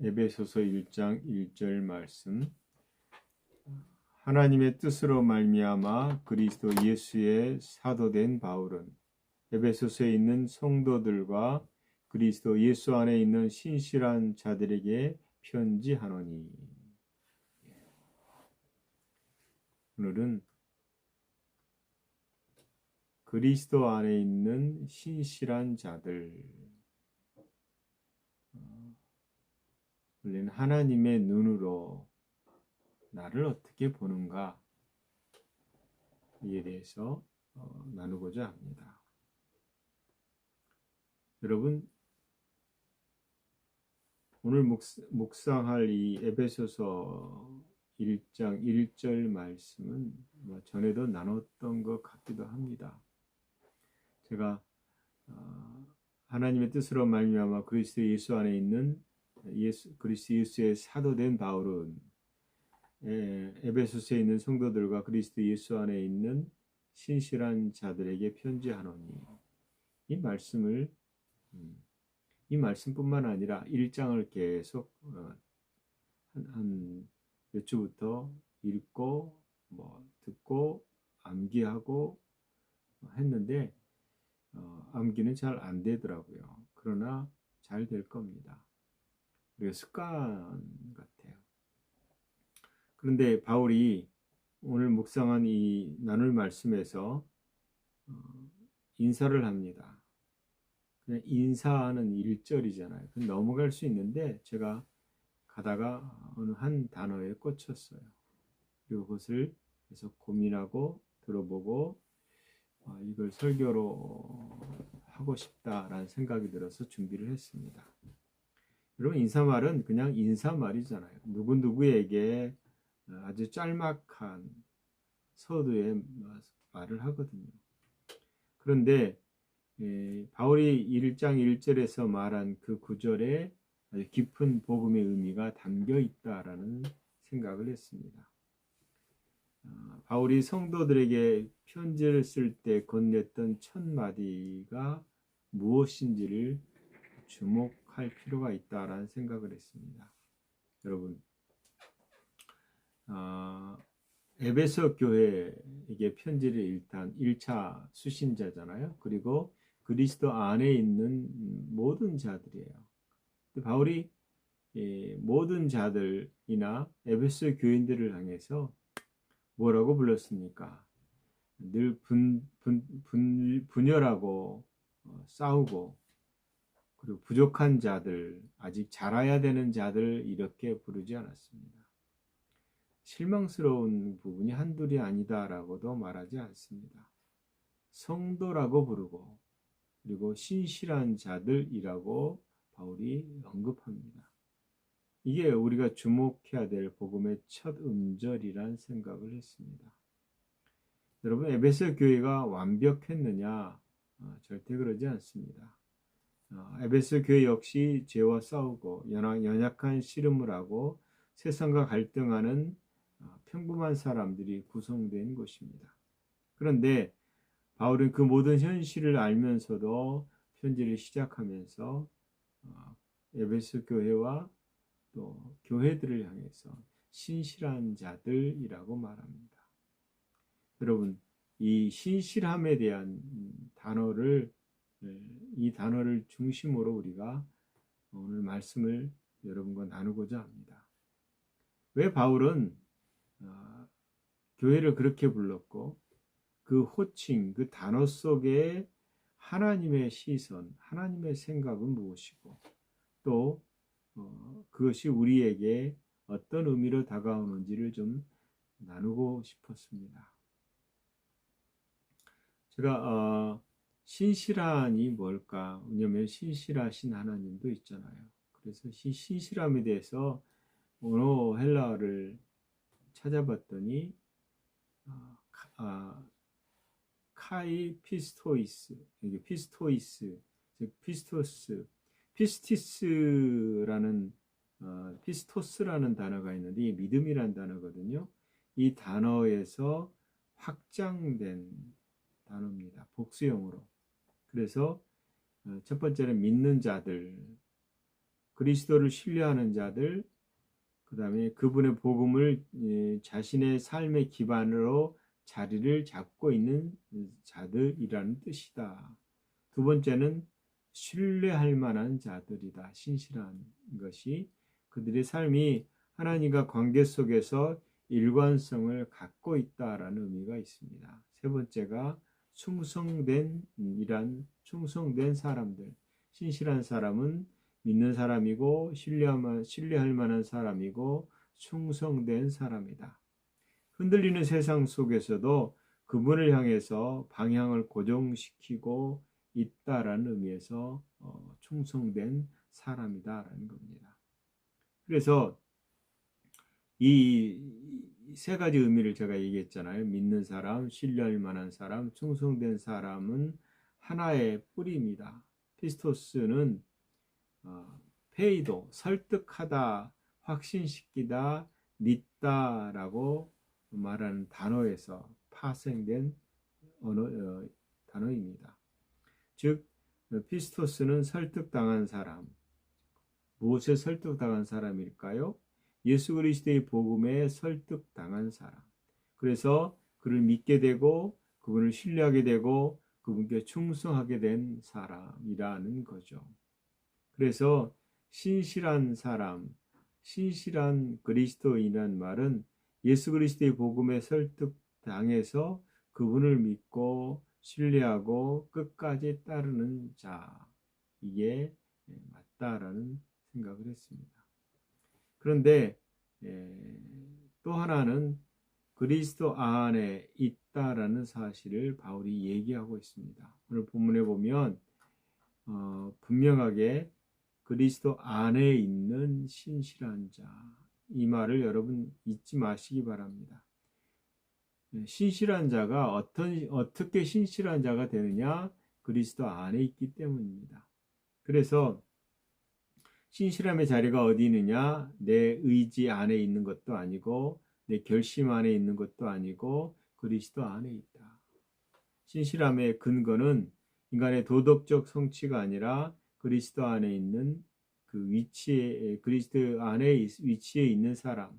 에베소서 1장 1절 말씀. 하나님의 뜻으로 말미암아 그리스도 예수의 사도된 바울은 에베소서에 있는 성도들과 그리스도 예수 안에 있는 신실한 자들에게 편지하노니. 오늘은 그리스도 안에 있는 신실한 자들, 원래는 하나님의 눈으로 나를 어떻게 보는가 이에 대해서 나누고자 합니다. 여러분, 오늘 묵상할 이 에베소서 1장 1절 말씀은 전에도 나눴던 것 같기도 합니다. 제가 하나님의 뜻으로 말미암아 그리스도 예수 안에 있는 그리스도 예수의 사도된 바울은 에베소서에 있는 성도들과 그리스도 예수 안에 있는 신실한 자들에게 편지하노니. 이 말씀뿐만 아니라 1장을 계속 한 몇 주부터 읽고 듣고 암기하고 했는데 암기는 잘 안 되더라고요. 그러나 잘 될 겁니다. 우리가 습관 같아요. 그런데 바울이 오늘 묵상한 이 나눌 말씀에서 인사를 합니다. 그냥 인사하는 1절이잖아요. 넘어갈 수 있는데 제가 가다가 어느 한 단어에 꽂혔어요. 그리고 그것을 계속 고민하고 들어보고 이걸 설교로 하고 싶다라는 생각이 들어서 준비를 했습니다. 여러분, 인사말은 그냥 인사말이잖아요. 누구누구에게 아주 짤막한 서두에 말을 하거든요. 그런데 바울이 1장 1절에서 말한 그 구절에 아주 깊은 복음의 의미가 담겨 있다라는 생각을 했습니다. 바울이 성도들에게 편지를 쓸 때 건넸던 첫 마디가 무엇인지를 주목할 필요가 있다라는 생각을 했습니다. 여러분, 에베소 교회에게 편지를 일단 1차 수신자잖아요. 그리고 그리스도 안에 있는 모든 자들이에요. 바울이 모든 자들이나 에베소 교인들을 향해서 뭐라고 불렀습니까? 늘 분열하고 싸우고 그리고 부족한 자들, 아직 자라야 되는 자들 이렇게 부르지 않았습니다. 실망스러운 부분이 한둘이 아니다라고도 말하지 않습니다. 성도라고 부르고 그리고 신실한 자들이라고 바울이 언급합니다. 이게 우리가 주목해야 될 복음의 첫 음절이란 생각을 했습니다. 여러분, 에베소 교회가 완벽했느냐? 절대 그러지 않습니다. 에베소 교회 역시 죄와 싸우고 연약한 씨름을 하고 세상과 갈등하는 평범한 사람들이 구성된 곳입니다. 그런데 바울은 그 모든 현실을 알면서도 편지를 시작하면서 에베소 교회와 또 교회들을 향해서 신실한 자들이라고 말합니다. 여러분, 이 신실함에 대한 이 단어를 중심으로 우리가 오늘 말씀을 여러분과 나누고자 합니다. 왜 바울은 교회를 그렇게 불렀고 그 호칭, 그 단어 속에 하나님의 시선, 하나님의 생각은 무엇이고 또 그것이 우리에게 어떤 의미로 다가오는지를 좀 나누고 싶었습니다. 제가 신실한이 뭘까? 왜냐하면 신실하신 하나님도 있잖아요. 그래서 신실함에 대해서 언어 헬라어를 찾아봤더니 카이 피스토이스, 피스토이스, 즉 피스토스, 피스토스라는 단어가 있는데 이 믿음이란 단어거든요. 이 단어에서 확장된 단어입니다. 복수형으로. 그래서 첫 번째는 믿는 자들, 그리스도를 신뢰하는 자들, 그 다음에 그분의 복음을 자신의 삶의 기반으로 자리를 잡고 있는 자들이라는 뜻이다. 두 번째는 신뢰할 만한 자들이다. 신실한 것이 그들의 삶이 하나님과 관계 속에서 일관성을 갖고 있다라는 의미가 있습니다. 세 번째가 충성된 사람들. 신실한 사람은 믿는 사람이고 신뢰할 만한 사람이고 충성된 사람이다. 흔들리는 세상 속에서도 그분을 향해서 방향을 고정시키고 있다라는 의미에서 충성된 사람이다라는 겁니다. 그래서 이 세 가지 의미를 제가 얘기했잖아요. 믿는 사람, 신뢰할 만한 사람, 충성된 사람은 하나의 뿌리입니다. 피스토스는 페이도, 설득하다, 확신시키다, 믿다라고 말하는 단어에서 파생된 단어입니다. 즉 피스토스는 설득당한 사람. 무엇에 설득당한 사람일까요? 예수 그리스도의 복음에 설득당한 사람. 그래서 그를 믿게 되고 그분을 신뢰하게 되고 그분께 충성하게 된 사람이라는 거죠. 그래서 신실한 사람, 신실한 그리스도인이라는 말은 예수 그리스도의 복음에 설득당해서 그분을 믿고 신뢰하고 끝까지 따르는 자, 이게 맞다라는 생각을 했습니다. 그런데 또 하나는 그리스도 안에 있다라는 사실을 바울이 얘기하고 있습니다. 오늘 본문에 보면 분명하게 그리스도 안에 있는 신실한 자, 이 말을 여러분 잊지 마시기 바랍니다. 신실한 자가 어떻게 신실한 자가 되느냐? 그리스도 안에 있기 때문입니다. 그래서 신실함의 자리가 어디 있느냐? 내 의지 안에 있는 것도 아니고 내 결심 안에 있는 것도 아니고 그리스도 안에 있다. 신실함의 근거는 인간의 도덕적 성취가 아니라 그리스도 안에 있는 그 위치에, 그리스도 안에 위치에 있는 사람,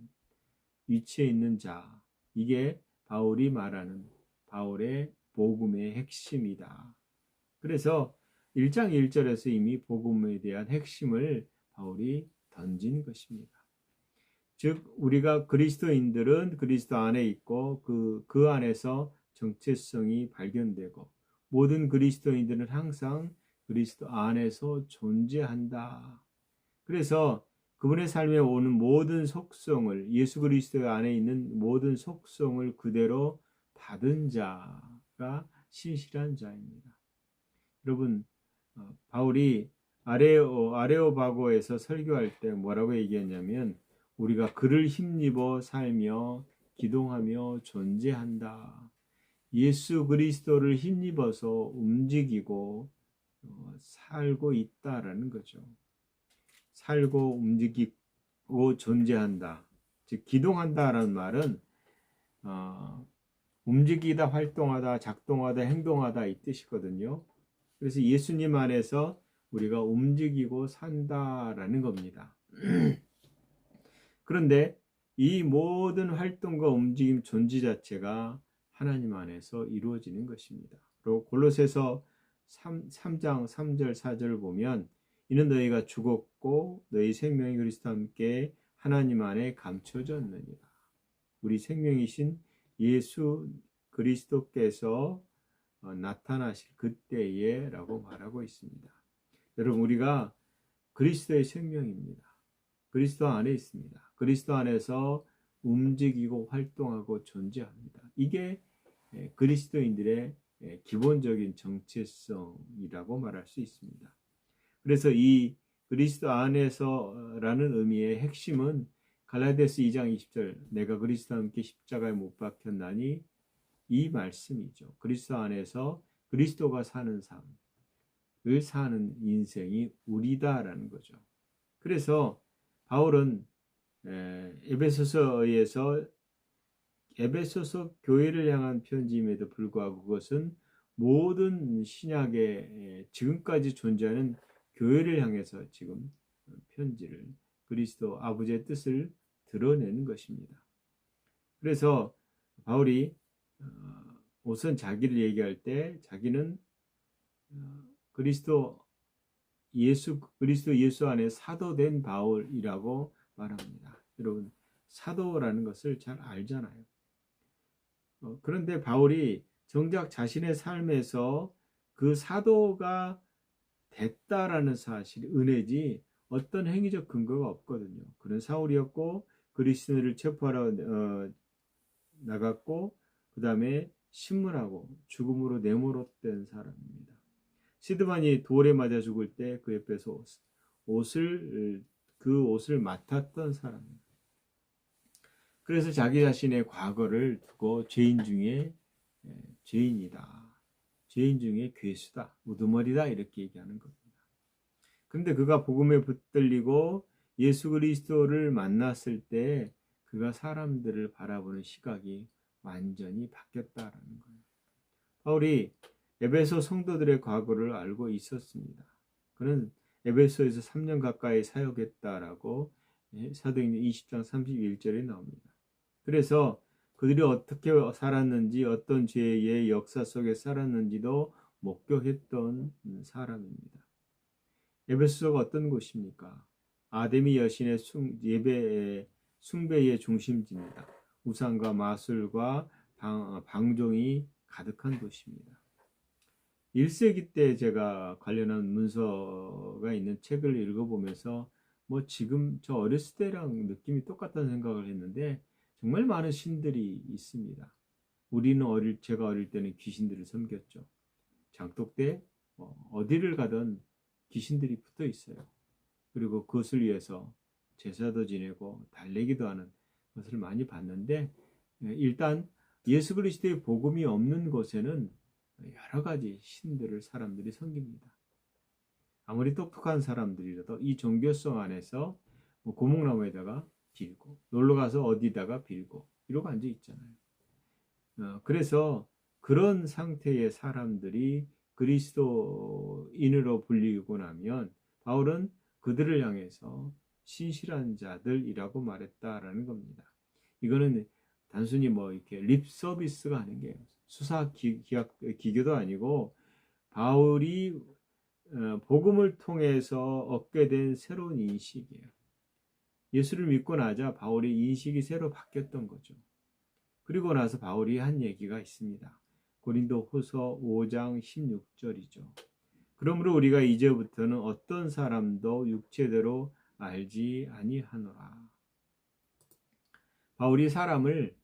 위치에 있는 자, 이게 바울이 말하는 바울의 복음의 핵심이다. 그래서 1장 1절에서 이미 복음에 대한 핵심을 바울이 던진 것입니다. 즉 우리가 그리스도인들은 그리스도 안에 있고 그 안에서 정체성이 발견되고 모든 그리스도인들은 항상 그리스도 안에서 존재한다. 그래서 그분의 삶에 오는 모든 속성을 예수 그리스도 안에 있는 모든 속성을 그대로 받은 자가 신실한 자입니다. 여러분 바울이 아레오바고에서 설교할 때 뭐라고 얘기했냐면 우리가 그를 힘입어 살며 기동하며 존재한다. 예수 그리스도를 힘입어서 움직이고 살고 있다라는 거죠. 살고 움직이고 존재한다. 즉 기동한다라는 말은 움직이다, 활동하다, 작동하다, 행동하다 이 뜻이거든요. 그래서 예수님 안에서 우리가 움직이고 산다라는 겁니다. 그런데 이 모든 활동과 움직임 존재 자체가 하나님 안에서 이루어지는 것입니다. 그리고 골로새서 3장 3절 4절을 보면 이는 너희가 죽었고 너희 생명이 그리스도와 함께 하나님 안에 감춰졌느니라. 우리 생명이신 예수 그리스도께서 나타나실 그때에 라고 말하고 있습니다. 여러분 우리가 그리스도의 생명입니다. 그리스도 안에 있습니다. 그리스도 안에서 움직이고 활동하고 존재합니다. 이게 그리스도인들의 기본적인 정체성이라고 말할 수 있습니다. 그래서 이 그리스도 안에서라는 의미의 핵심은 갈라디아서 2장 20절 내가 그리스도와 함께 십자가에 못 박혔나니 이 말씀이죠. 그리스도 안에서 그리스도가 사는 삶을 사는 인생이 우리다라는 거죠. 그래서 바울은 에베소서 교회를 향한 편지임에도 불구하고 그것은 모든 신약의 지금까지 존재하는 교회를 향해서 지금 편지를 그리스도 아버지의 뜻을 드러내는 것입니다. 그래서 바울이 우선 자기를 얘기할 때 자기는 그리스도 예수 안에 사도된 바울이라고 말합니다. 여러분, 사도라는 것을 잘 알잖아요. 그런데 바울이 정작 자신의 삶에서 그 사도가 됐다라는 사실, 은혜지 어떤 행위적 근거가 없거든요. 그는 사울이었고 그리스도를 체포하러 나갔고 그 다음에 신문하고 죽음으로 내몰았던 사람입니다. 시드반이 돌에 맞아 죽을 때 그 옆에서 그 옷을 맡았던 사람입니다. 그래서 자기 자신의 과거를 두고 죄인 중에 죄인이다. 죄인 중에 괴수다. 우두머리다. 이렇게 얘기하는 겁니다. 그런데 그가 복음에 붙들리고 예수 그리스도를 만났을 때 그가 사람들을 바라보는 시각이 완전히 바뀌었다라는 거예요. 바울이 에베소 성도들의 과거를 알고 있었습니다. 그는 에베소에서 3년 가까이 사역했다라고 사도행전 20장 31절에 나옵니다. 그래서 그들이 어떻게 살았는지 어떤 죄의 역사 속에 살았는지도 목격했던 사람입니다. 에베소가 어떤 곳입니까? 아데미 여신의 숭배의 중심지입니다. 우상과 마술과 방종이 가득한 곳입니다. 1세기 때 제가 관련한 문서가 있는 책을 읽어보면서 뭐 지금 저 어렸을 때랑 느낌이 똑같다는 생각을 했는데 정말 많은 신들이 있습니다. 제가 어릴 때는 귀신들을 섬겼죠. 장독 때 어디를 가든 귀신들이 붙어 있어요. 그리고 그것을 위해서 제사도 지내고 달래기도 하는 것을 많이 봤는데 일단 예수 그리스도의 복음이 없는 곳에는 여러 가지 신들을 사람들이 섬깁니다. 아무리 똑똑한 사람들이라도 이 종교성 안에서 고목나무에다가 빌고 놀러가서 어디다가 빌고 이러고 앉아 있잖아요. 그래서 그런 상태의 사람들이 그리스도인으로 불리고 나면 바울은 그들을 향해서 신실한 자들이라고 말했다라는 겁니다. 이거는 단순히 이렇게 립 서비스가 아닌 게 기교도 아니고 바울이 복음을 통해서 얻게 된 새로운 인식이에요. 예수를 믿고 나자 바울의 인식이 새로 바뀌었던 거죠. 그리고 나서 바울이 한 얘기가 있습니다. 고린도후서 5장 16절이죠. 그러므로 우리가 이제부터는 어떤 사람도 육체대로 알지 아니하노라. 바울이 사람을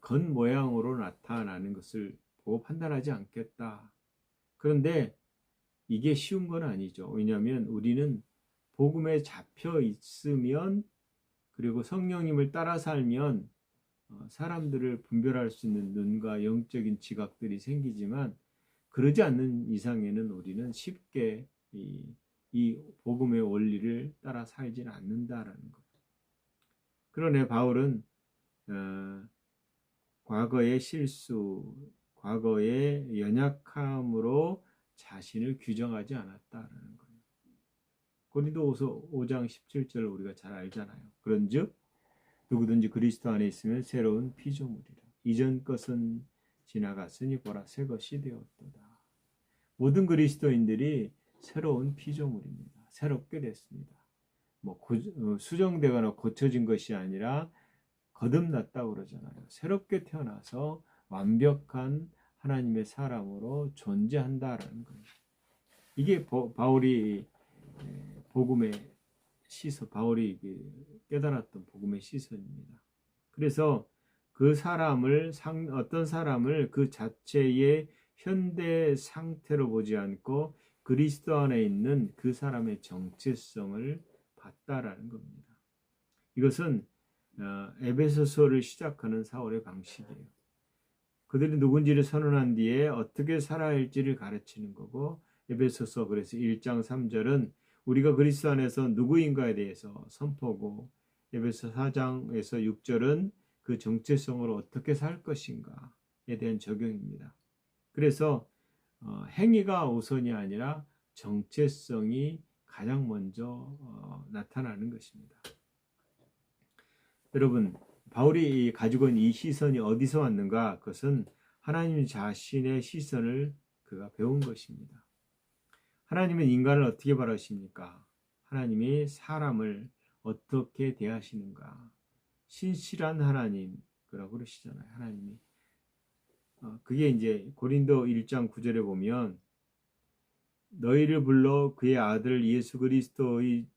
겉모양으로 나타나는 것을 보고 판단하지 않겠다. 그런데 이게 쉬운 건 아니죠. 왜냐하면 우리는 복음에 잡혀 있으면 그리고 성령님을 따라 살면 사람들을 분별할 수 있는 눈과 영적인 지각들이 생기지만 그러지 않는 이상에는 우리는 쉽게 이 복음의 원리를 따라 살지는 않는다라는 거예요. 그러네 바울은 과거의 실수, 과거의 연약함으로 자신을 규정하지 않았다라는 거예요. 고린도후서 5장 17절을 우리가 잘 알잖아요. 그런즉 누구든지 그리스도 안에 있으면 새로운 피조물이라. 이전 것은 지나갔으니 보라 새 것이 되었도다. 모든 그리스도인들이 새로운 피조물입니다. 새롭게 됐습니다. 수정되거나 고쳐진 것이 아니라 거듭났다고 그러잖아요. 새롭게 태어나서 완벽한 하나님의 사람으로 존재한다라는 거예요. 이게 바울이 복음의 시선, 바울이 깨달았던 복음의 시선입니다. 그래서 어떤 사람을 그 자체의 현대 상태로 보지 않고 그리스도 안에 있는 그 사람의 정체성을 봤다라는 겁니다. 이것은 에베소서를 시작하는 사울의 방식이에요. 그들이 누군지를 선언한 뒤에 어떻게 살아야 할지를 가르치는 거고 에베소서 그래서 1장 3절은 우리가 그리스도 안에서 누구인가에 대해서 선포고 에베소 4장에서 6절은 그 정체성으로 어떻게 살 것인가에 대한 적용입니다. 그래서 행위가 우선이 아니라 정체성이 가장 먼저 나타나는 것입니다. 여러분, 바울이 가지고 있는 이 시선이 어디서 왔는가? 그것은 하나님 자신의 시선을 그가 배운 것입니다. 하나님은 인간을 어떻게 바라십니까? 하나님이 사람을 어떻게 대하시는가? 신실한 하나님, 그라고 그러시잖아요. 하나님이. 그게 이제 고린도 1장 9절에 보면 너희를 불러 그의 아들 예수 그리스도의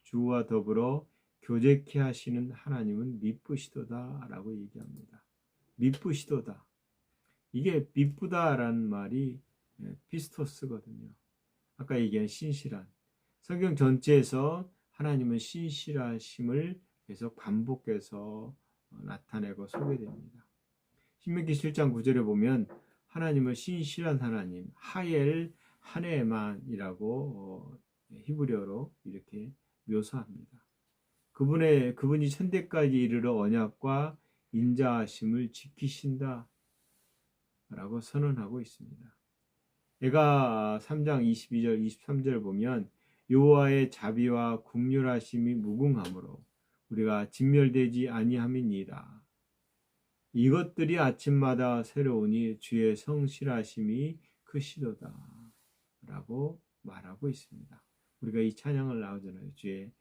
주와 더불어 교제케 하시는 하나님은 미쁘시도다 라고 얘기합니다. 미쁘시도다. 이게 미쁘다라는 말이 피스토스거든요. 아까 얘기한 신실한. 성경 전체에서 하나님은 신실하심을 계속 반복해서 나타내고 소개됩니다. 신명기 7장 9절에 보면 하나님은 신실한 하나님, 하엘 하네만이라고 히브리어로 이렇게 묘사합니다. 그분이 천대까지 이르러 언약과 인자하심을 지키신다 라고 선언하고 있습니다. 예가 3장 22절 23절 보면 여호와의 자비와 긍휼하심이 무궁함으로 우리가 진멸되지 아니함이니이다. 이것들이 아침마다 새로우니 주의 성실하심이 크시도다 라고 말하고 있습니다. 우리가 이 찬양을 나오잖아요. 주의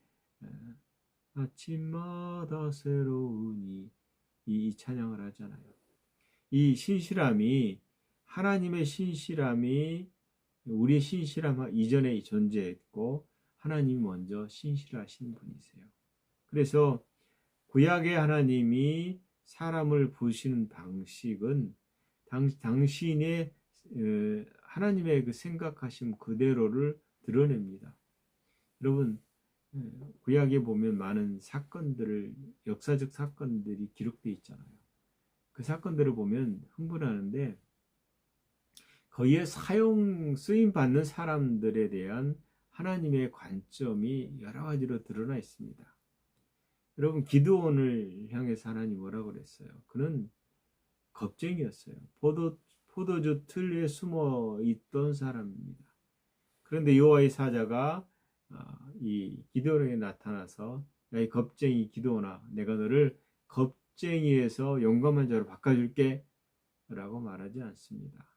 아침마다 새로우니 이 찬양을 하잖아요. 이 신실함이 하나님의 신실함이 우리의 신실함 이전에 존재했고 하나님이 먼저 신실하신 분이세요. 그래서 구약의 하나님이 사람을 보시는 방식은 당신의 하나님의 그 생각하심 그대로를 드러냅니다. 여러분 구약에 보면 많은 사건들을 역사적 사건들이 기록되어 있잖아요. 그 사건들을 보면 흥분하는데 거기에 쓰임 받는 사람들에 대한 하나님의 관점이 여러 가지로 드러나 있습니다. 여러분 기드온을 향해서 하나님 뭐라고 그랬어요? 그는 겁쟁이였어요. 포도주 틀에 숨어 있던 사람입니다. 그런데 여호와의 사자가 이 기드온에게 나타나서 야, 이 겁쟁이 기드온아, 내가 너를 겁쟁이에서 용감한 자로 바꿔줄게 라고 말하지 않습니다.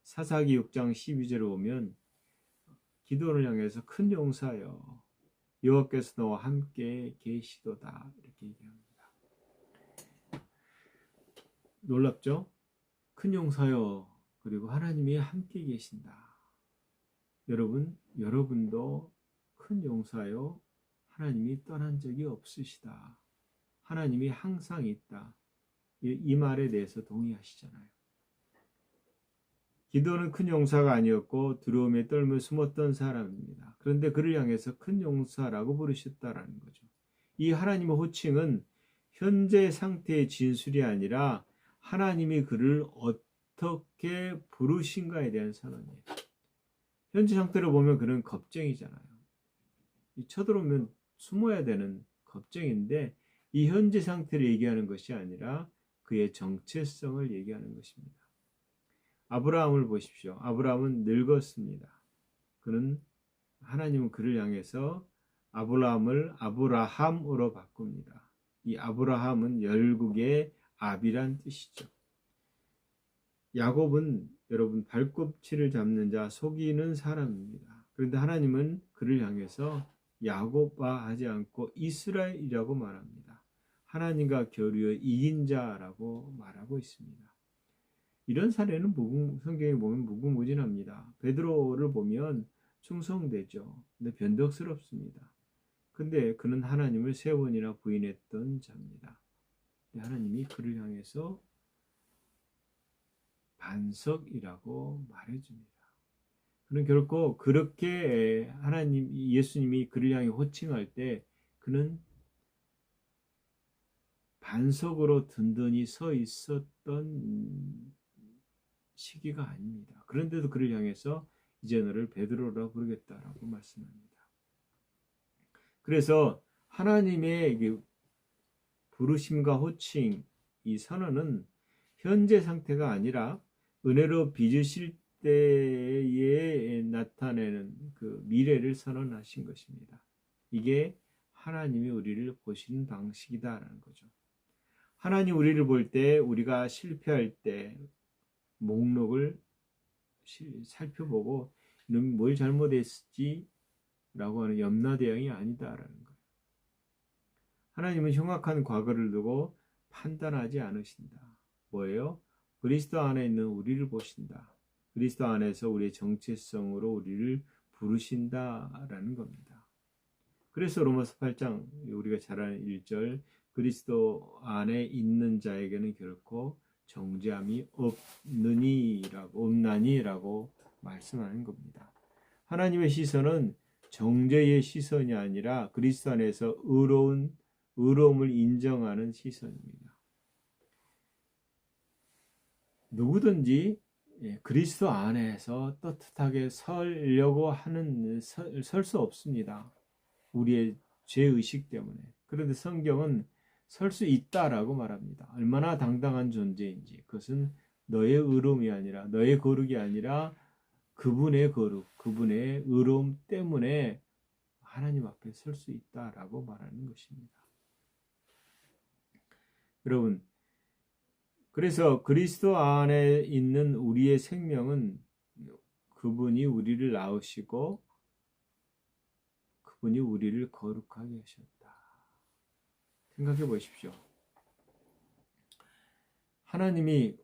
사사기 6장 12절에 보면 기드온을 향해서 큰 용사여 여호와께서 너와 함께 계시도다 이렇게 얘기합니다. 놀랍죠? 큰 용사여 그리고 하나님이 함께 계신다. 여러분도 큰 용사여 하나님이 떠난 적이 없으시다. 하나님이 항상 있다. 이 말에 대해서 동의하시잖아요. 기도는 큰 용사가 아니었고 두려움에 떨며 숨었던 사람입니다. 그런데 그를 향해서 큰 용사라고 부르셨다라는 거죠. 이 하나님의 호칭은 현재 상태의 진술이 아니라 하나님이 그를 어떻게 부르신가에 대한 선언이에요. 현재 상태로 보면 그는 겁쟁이잖아요. 쳐들어오면 숨어야 되는 겁쟁인데 이 현재 상태를 얘기하는 것이 아니라 그의 정체성을 얘기하는 것입니다. 아브라함을 보십시오. 아브라함은 늙었습니다. 하나님은 그를 향해서 아브라함을 아브라함으로 바꿉니다. 이 아브라함은 열국의 압이란 뜻이죠. 야곱은 여러분 발꿈치를 잡는 자, 속이는 사람입니다. 그런데 하나님은 그를 향해서 야곱아 하지 않고 이스라엘이라고 말합니다. 하나님과 교류에 이긴 자라고 말하고 있습니다. 이런 사례는 성경에 보면 무궁무진합니다. 베드로를 보면 충성되죠. 근데 변덕스럽습니다. 근데 그는 하나님을 3번이나 부인했던 자입니다. 하나님이 그를 향해서 반석이라고 말해줍니다. 그는 결코 그렇게 예수님이 그를 향해 호칭할 때 그는 반석으로 든든히 서 있었던 시기가 아닙니다. 그런데도 그를 향해서 이제 너를 베드로라 부르겠다라고 말씀합니다. 그래서 하나님의 부르심과 호칭, 이 선언은 현재 상태가 아니라 은혜로 빚으실 때에 나타내는 그 미래를 선언하신 것입니다. 이게 하나님이 우리를 보시는 방식이다라는 거죠. 하나님 우리를 볼 때 우리가 실패할 때 목록을 살펴보고 이놈이 뭘 잘못했지 라고 하는 염라대왕이 아니다라는 거예요. 하나님은 흉악한 과거를 두고 판단하지 않으신다. 뭐예요? 그리스도 안에 있는 우리를 보신다. 그리스도 안에서 우리의 정체성으로 우리를 부르신다라는 겁니다. 그래서 로마서 8장 우리가 잘 아는 1절 그리스도 안에 있는 자에게는 결코 정죄함이 없나니라고 말씀하는 겁니다. 하나님의 시선은 정죄의 시선이 아니라 그리스도 안에서 의로움을 인정하는 시선입니다. 누구든지 그리스도 안에서 떳떳하게 서려고 하는 설 수 없습니다. 우리의 죄의식 때문에. 그런데 성경은 설 수 있다라고 말합니다. 얼마나 당당한 존재인지. 그것은 너의 의로움이 아니라 너의 거룩이 아니라 그분의 거룩, 그분의 의로움 때문에 하나님 앞에 설 수 있다라고 말하는 것입니다. 여러분, 그래서 그리스도 안에 있는 우리의 생명은 그분이 우리를 낳으시고 그분이 우리를 거룩하게 하셨다. 생각해 보십시오. 하나님이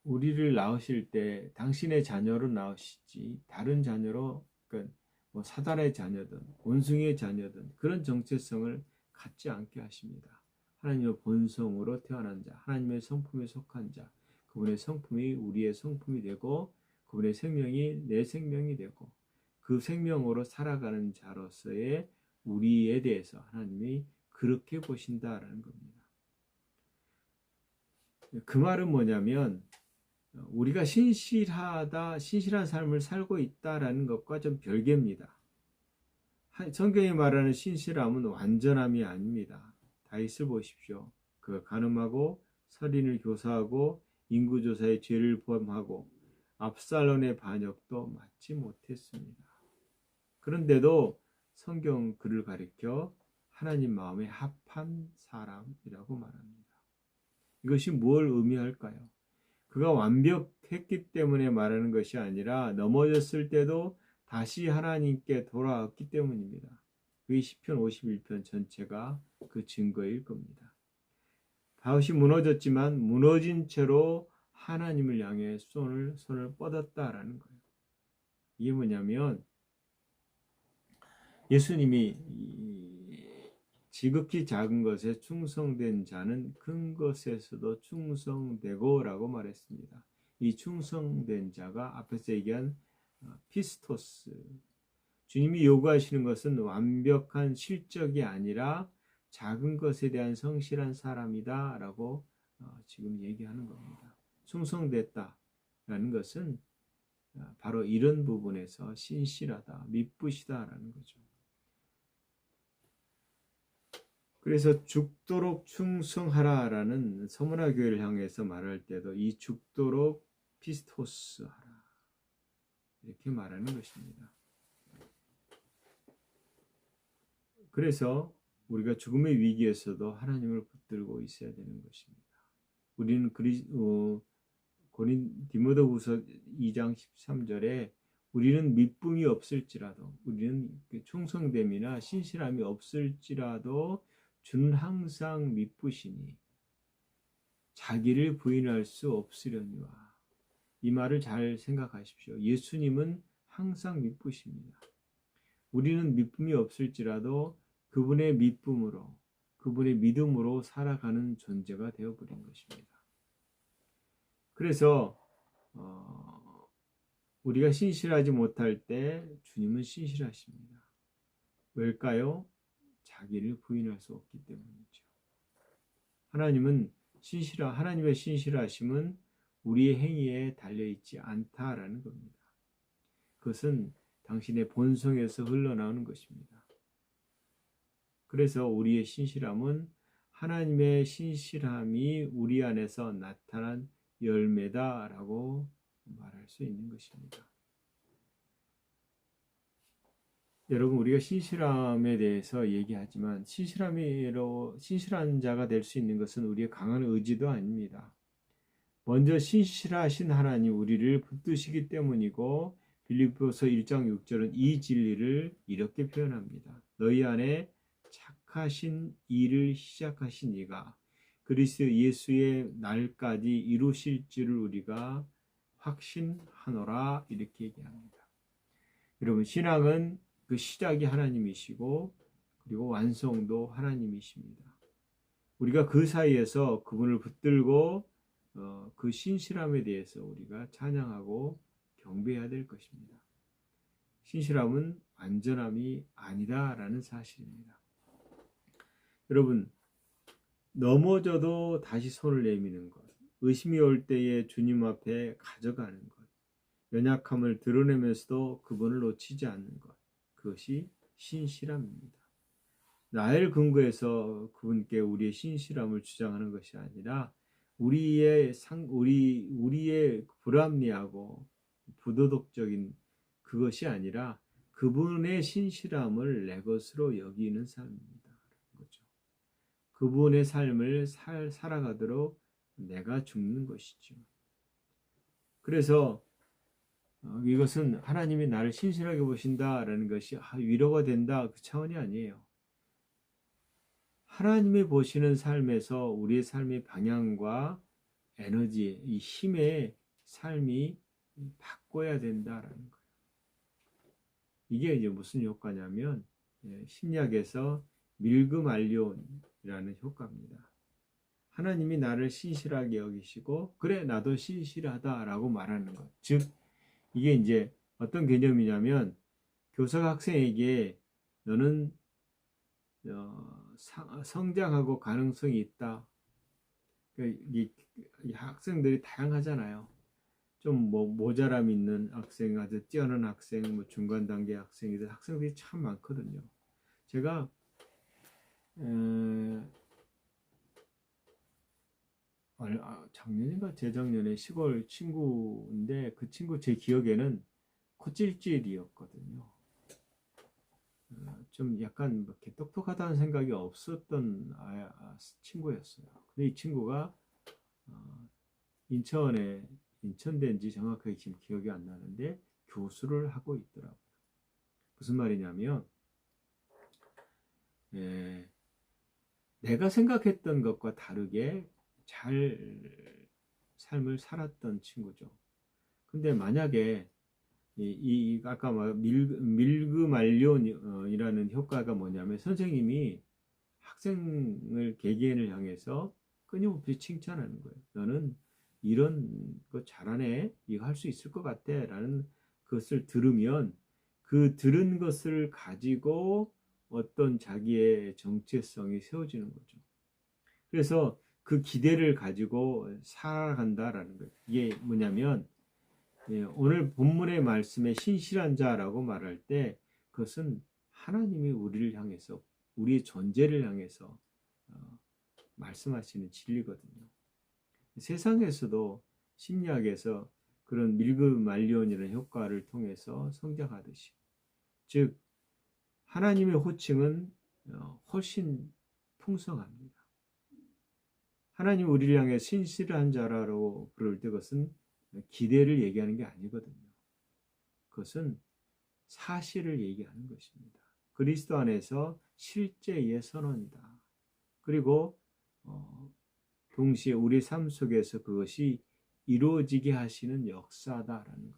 우리를 낳으실 때 당신의 자녀로 낳으시지 다른 자녀로 그러니까 뭐 사단의 자녀든 원숭이의 자녀든 그런 정체성을 갖지 않게 하십니다. 하나님의 본성으로 태어난 자, 하나님의 성품에 속한 자, 그분의 성품이 우리의 성품이 되고 그분의 생명이 내 생명이 되고 그 생명으로 살아가는 자로서의 우리에 대해서 하나님이 그렇게 보신다라는 겁니다. 그 말은 뭐냐면 우리가 신실한 삶을 살고 있다라는 것과 좀 별개입니다. 성경이 말하는 신실함은 완전함이 아닙니다. 다윗을 보십시오. 그가 간음하고 살인을 교사하고 인구조사에 죄를 범하고 압살롬의 반역도 맞지 못했습니다. 그런데도 성경 그를 가리켜 하나님 마음에 합한 사람이라고 말합니다. 이것이 뭘 의미할까요? 그가 완벽했기 때문에 말하는 것이 아니라 넘어졌을 때도 다시 하나님께 돌아왔기 때문입니다. 그게 시편 51편 전체가 그 증거일 겁니다. 다윗이 무너졌지만 무너진 채로 하나님을 향해 손을 뻗었다라는 거예요. 이게 뭐냐면 예수님이 지극히 작은 것에 충성된 자는 큰 것에서도 충성되고 라고 말했습니다. 이 충성된 자가 앞에서 얘기한 피스토스, 주님이 요구하시는 것은 완벽한 실적이 아니라 작은 것에 대한 성실한 사람이다 라고 지금 얘기하는 겁니다. 충성됐다라는 것은 바로 이런 부분에서 신실하다, 미쁘시다라는 거죠. 그래서 죽도록 충성하라라는 서문화 교회를 향해서 말할 때도 이 죽도록 피스토스 하라 이렇게 말하는 것입니다. 그래서 우리가 죽음의 위기에서도 하나님을 붙들고 있어야 되는 것입니다. 우리는 디모데후서 2장 13절에 우리는 믿음이 없을지라도 우리는 충성됨이나 신실함이 없을지라도 주는 항상 미쁘시니 자기를 부인할 수 없으려니와. 이 말을 잘 생각하십시오. 예수님은 항상 미쁘십니다. 우리는 믿음이 없을지라도 그분의 믿음으로 그분의 믿음으로 살아가는 존재가 되어버린 것입니다. 그래서 우리가 신실하지 못할 때 주님은 신실하십니다. 왜일까요? 자기를 부인할 수 없기 때문이죠. 하나님의 신실하심은 우리의 행위에 달려있지 않다라는 겁니다. 그것은 당신의 본성에서 흘러나오는 것입니다. 그래서 우리의 신실함은 하나님의 신실함이 우리 안에서 나타난 열매다라고 말할 수 있는 것입니다. 여러분, 우리가 신실함에 대해서 얘기하지만 신실한 자가 될 수 있는 것은 우리의 강한 의지도 아닙니다. 먼저 신실하신 하나님 우리를 붙드시기 때문이고, 빌립보서 1장 6절은 이 진리를 이렇게 표현합니다. 너희 안에 착하신 일을 시작하신 이가 그리스도 예수의 날까지 이루실 줄을 우리가 확신하노라, 이렇게 얘기합니다. 여러분, 신앙은 그 시작이 하나님이시고 그리고 완성도 하나님이십니다. 우리가 그 사이에서 그분을 붙들고 그 신실함에 대해서 우리가 찬양하고 경배해야 될 것입니다. 신실함은 완전함이 아니다라는 사실입니다. 여러분, 넘어져도 다시 손을 내미는 것, 의심이 올 때에 주님 앞에 가져가는 것, 연약함을 드러내면서도 그분을 놓치지 않는 것, 그것이 신실함입니다. 나를 근거해서 그분께 우리의 신실함을 주장하는 것이 아니라 우리의 불합리하고 부도덕적인 그것이 아니라 그분의 신실함을 내 것으로 여기는 삶입니다. 그렇죠. 그분의 삶을 살아가도록 내가 죽는 것이죠. 그래서 이것은 하나님이 나를 신실하게 보신다라는 것이 위로가 된다, 그 차원이 아니에요. 하나님이 보시는 삶에서 우리의 삶의 방향과 에너지, 이 힘의 삶이 바꿔야 된다라는 거예요. 이게 이제 무슨 효과냐면 신약에서 밀그말리온이라는 효과입니다. 하나님이 나를 신실하게 여기시고 그래 나도 신실하다라고 말하는 것. 즉 이게 이제 어떤 개념이냐면 교사가 학생에게 너는 성장하고 가능성이 있다. 이 학생들이 다양하잖아요. 좀 모자람 있는 학생, 아주 뛰어난 학생, 중간 단계 학생들이 참 많거든요. 제가 작년인가 재작년에 시골 친구인데 그 친구 제 기억에는 코찔찔이었거든요. 좀 약간 이렇게 똑똑하다는 생각이 없었던 친구였어요. 근데 이 친구가 인천대인지 정확하게 지금 기억이 안 나는데 교수를 하고 있더라고요. 무슨 말이냐면 내가 생각했던 것과 다르게 잘 삶을 살았던 친구죠. 근데 만약에 아까 밀그말리온이라는 효과가 뭐냐면 선생님이 학생을 개개인을 향해서 끊임없이 칭찬하는 거예요. 너는 이런 거 잘하네, 이거 할 수 있을 것 같아 라는 것을 들으면 그 들은 것을 가지고 어떤 자기의 정체성이 세워지는 거죠. 그래서 그 기대를 가지고 살아간다라는 거예요. 이게 뭐냐면 오늘 본문의 말씀에 신실한 자라고 말할 때 그것은 하나님이 우리를 향해서 우리의 존재를 향해서 말씀하시는 진리거든요. 세상에서도 심리학에서 그런 밀그말리온이라는 효과를 통해서 성장하듯이, 즉 하나님의 호칭은 훨씬 풍성합니다. 하나님 우리를 향해 신실한 자라고 부를 때 그것은 기대를 얘기하는 게 아니거든요. 그것은 사실을 얘기하는 것입니다. 그리스도 안에서 실제의 선언이다. 그리고 동시에 우리 삶 속에서 그것이 이루어지게 하시는 역사다라는 거예요.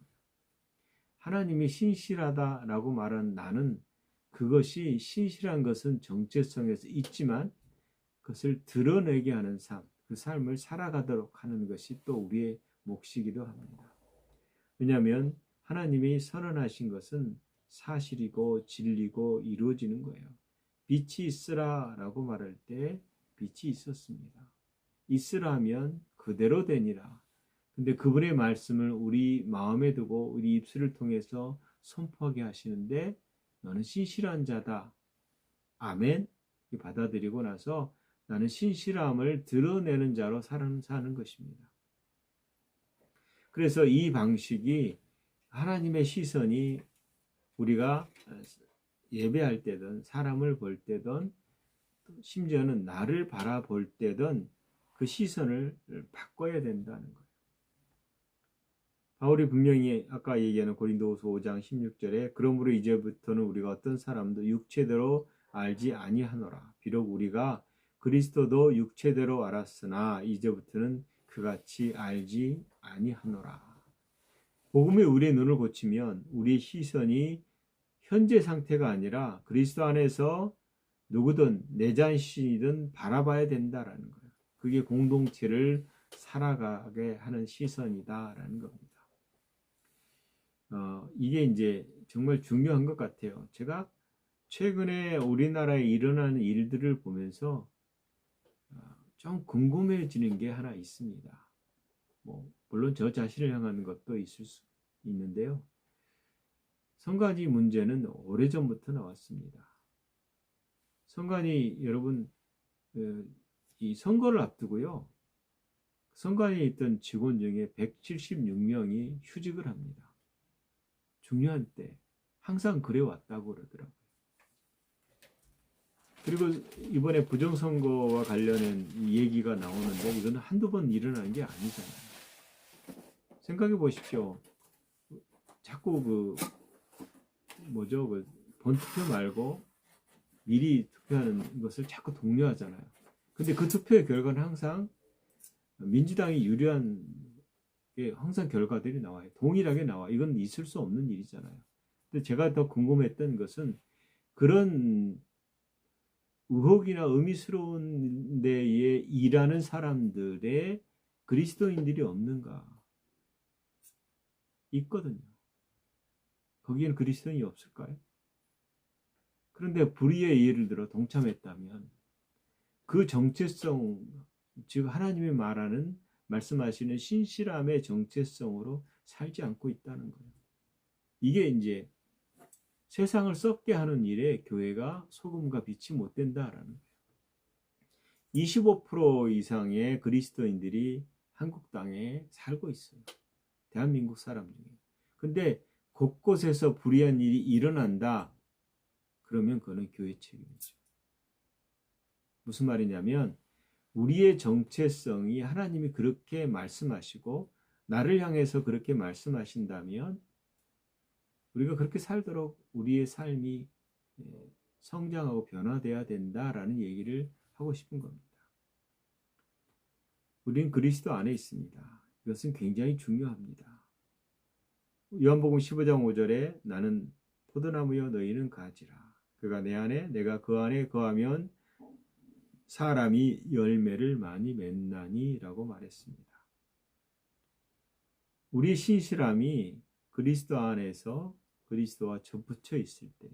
하나님이 신실하다라고 말한 나는 그것이 신실한 것은 정체성에서 있지만 그것을 드러내게 하는 삶, 그 삶을 살아가도록 하는 것이 또 우리의 몫이기도 합니다. 왜냐하면 하나님이 선언하신 것은 사실이고 진리고 이루어지는 거예요. 빛이 있으라 라고 말할 때 빛이 있었습니다. 있으라 하면 그대로 되니라. 근데 그분의 말씀을 우리 마음에 두고 우리 입술을 통해서 선포하게 하시는데 너는 신실한 자다. 아멘. 받아들이고 나서 나는 신실함을 드러내는 자로 사는 것입니다. 그래서 이 방식이 하나님의 시선이 우리가 예배할 때든 사람을 볼 때든 심지어는 나를 바라볼 때든 그 시선을 바꿔야 된다는 거예요. 바울이 분명히 아까 얘기하는 고린도후서 5장 16절에 그러므로 이제부터는 우리가 어떤 사람도 육체대로 알지 아니하노라. 비록 우리가 그리스도도 육체대로 알았으나 이제부터는 그같이 알지 아니하노라. 복음이 우리의 눈을 고치면 우리의 시선이 현재 상태가 아니라 그리스도 안에서 누구든 내 자신이든 바라봐야 된다라는 거예요. 그게 공동체를 살아가게 하는 시선이다라는 겁니다. 이게 이제 정말 중요한 것 같아요. 제가 최근에 우리나라에 일어나는 일들을 보면서 좀 궁금해지는 게 하나 있습니다. 물론 저 자신을 향한 것도 있을 수 있는데요. 선관위 문제는 오래전부터 나왔습니다. 선관위 여러분 이 선거를 앞두고요. 선관위에 있던 직원 중에 176명이 휴직을 합니다. 중요한 때 항상 그래왔다고 그러더라고요. 그리고 이번에 부정선거와 관련된 얘기가 나오는데 이거는 한두 번 일어나는 게 아니잖아요. 생각해 보십시오. 자꾸 본투표 말고 미리 투표하는 것을 자꾸 독려하잖아요. 근데 그 투표의 결과는 항상 민주당이 유리한 게 항상 결과들이 나와요. 동일하게 나와. 이건 있을 수 없는 일이잖아요. 근데 제가 더 궁금했던 것은 그런 의혹이나 의미스러운 데에 일하는 사람들의 그리스도인들이 없는가? 있거든요. 거기에는 그리스도인이 없을까요? 그런데 불의의 예를 들어 동참했다면 그 정체성, 즉 하나님이 말씀하시는 신실함의 정체성으로 살지 않고 있다는 거예요. 이게 이제 세상을 썩게 하는 일에 교회가 소금과 빛이 못 된다라는 거예요. 25% 이상의 그리스도인들이 한국 땅에 살고 있어요. 대한민국 사람 중에. 근데 곳곳에서 불의한 일이 일어난다. 그러면 그거는 교회 책임이죠. 무슨 말이냐면 우리의 정체성이 하나님이 그렇게 말씀하시고 나를 향해서 그렇게 말씀하신다면 우리가 그렇게 살도록 우리의 삶이 성장하고 변화돼야 된다라는 얘기를 하고 싶은 겁니다. 우리는 그리스도 안에 있습니다. 이것은 굉장히 중요합니다. 요한복음 15장 5절에 나는 포도나무여 너희는 가지라. 그가 내 안에 내가 그 안에 거하면 사람이 열매를 많이 맺나니 라고 말했습니다. 우리의 신실함이 그리스도 안에서 그리스도와 접붙여 있을 때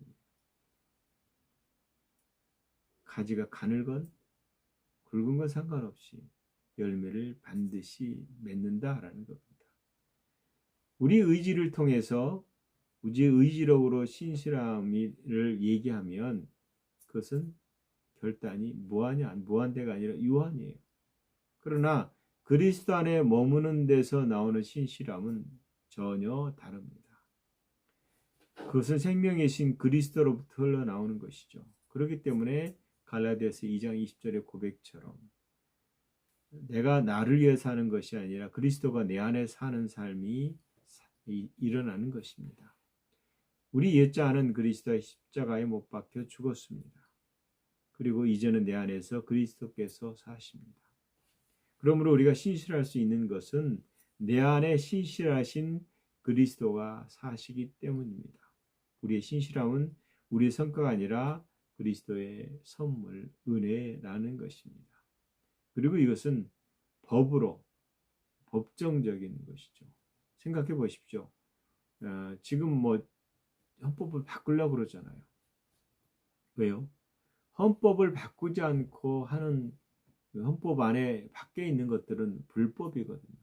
가지가 가늘건 굵은 건 상관없이 열매를 반드시 맺는다라는 겁니다. 우리 의지를 통해서 우리의 의지력으로 신실함을 얘기하면 그것은 결단이 무한대가 아니라 유한이에요. 그러나 그리스도 안에 머무는 데서 나오는 신실함은 전혀 다릅니다. 그것은 생명의 신 그리스도로부터 흘러나오는 것이죠. 그렇기 때문에 갈라디아서 2장 20절의 고백처럼 내가 나를 위해 사는 것이 아니라 그리스도가 내 안에 사는 삶이 일어나는 것입니다. 우리 옛자는 그리스도의 십자가에 못 박혀 죽었습니다. 그리고 이제는 내 안에서 그리스도께서 사십니다. 그러므로 우리가 신실할 수 있는 것은 내 안에 신실하신 그리스도가 사시기 때문입니다. 우리의 신실함은 우리의 성과가 아니라 그리스도의 선물, 은혜라는 것입니다. 그리고 이것은 법정적인 것이죠. 생각해 보십시오. 지금 헌법을 바꾸려고 그러잖아요. 왜요? 헌법을 바꾸지 않고 하는 헌법 안에 밖에 있는 것들은 불법이거든요.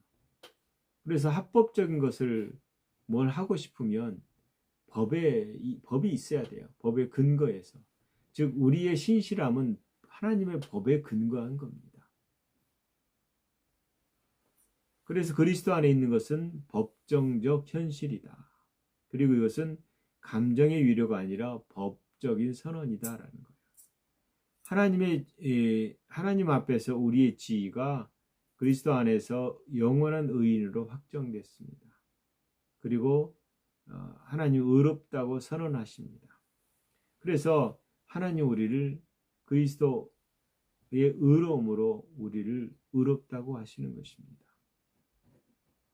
그래서 합법적인 것을 뭘 하고 싶으면 법이 있어야 돼요. 법에 근거해서. 즉 우리의 신실함은 하나님의 법에 근거한 겁니다. 그래서 그리스도 안에 있는 것은 법정적 현실이다. 그리고 이것은 감정의 위로가 아니라 법적인 선언이다라는 거예요. 하나님 앞에서 우리의 지위가 그리스도 안에서 영원한 의인으로 확정됐습니다. 그리고 하나님 의롭다고 선언하십니다. 그래서 하나님 우리를 그리스도의 의로움으로 우리를 의롭다고 하시는 것입니다.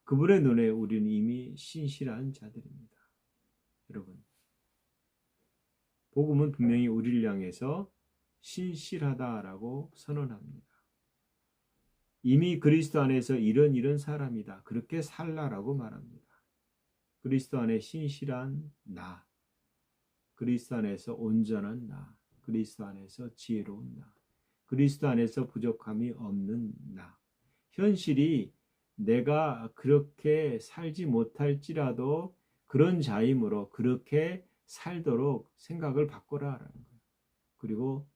그분의 눈에 우리는 이미 신실한 자들입니다. 여러분, 복음은 분명히 우리를 향해서 신실하다라고 선언합니다. 이미 그리스도 안에서 이런 사람이다. 그렇게 살라라고 말합니다. 그리스도 안에 신실한 나, 그리스도 안에서 온전한 나, 그리스도 안에서 지혜로운 나, 그리스도 안에서 부족함이 없는 나. 현실이 내가 그렇게 살지 못할지라도 그런 자임으로 그렇게 살도록 생각을 바꿔라라는 거예요. 그리고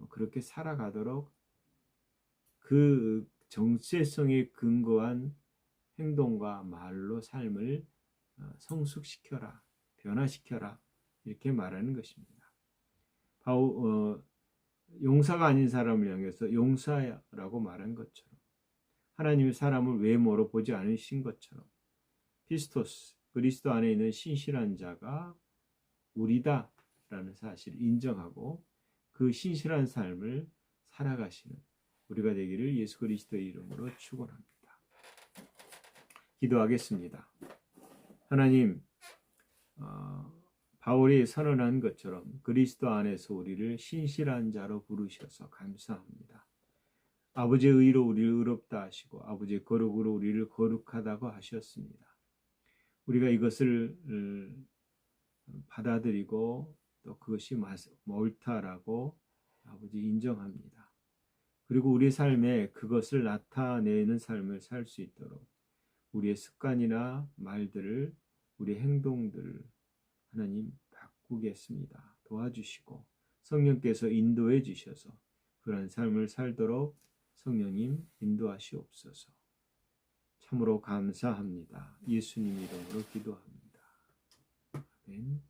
그렇게 살아가도록 그 정체성에 근거한 행동과 말로 삶을 성숙시켜라, 변화시켜라 이렇게 말하는 것입니다. 용사가 아닌 사람을 향해서 용사라고 말한 것처럼 하나님이 사람을 외모로 보지 않으신 것처럼 피스토스, 그리스도 안에 있는 신실한 자가 우리다라는 사실을 인정하고 그 신실한 삶을 살아가시는 우리가 되기를 예수 그리스도의 이름으로 축원합니다. 기도하겠습니다. 하나님, 바울이 선언한 것처럼 그리스도 안에서 우리를 신실한 자로 부르셔서 감사합니다. 아버지의 의로 우리를 의롭다 하시고 아버지의 거룩으로 우리를 거룩하다고 하셨습니다. 우리가 이것을 받아들이고 또 그것이 옳다라고 아버지 인정합니다. 그리고 우리 삶에 그것을 나타내는 삶을 살 수 있도록 우리의 습관이나 말들을, 우리 행동들을 하나님 바꾸겠습니다. 도와주시고 성령께서 인도해 주셔서 그런 삶을 살도록 성령님 인도하시옵소서. 참으로 감사합니다. 예수님 이름으로 기도합니다. 아멘.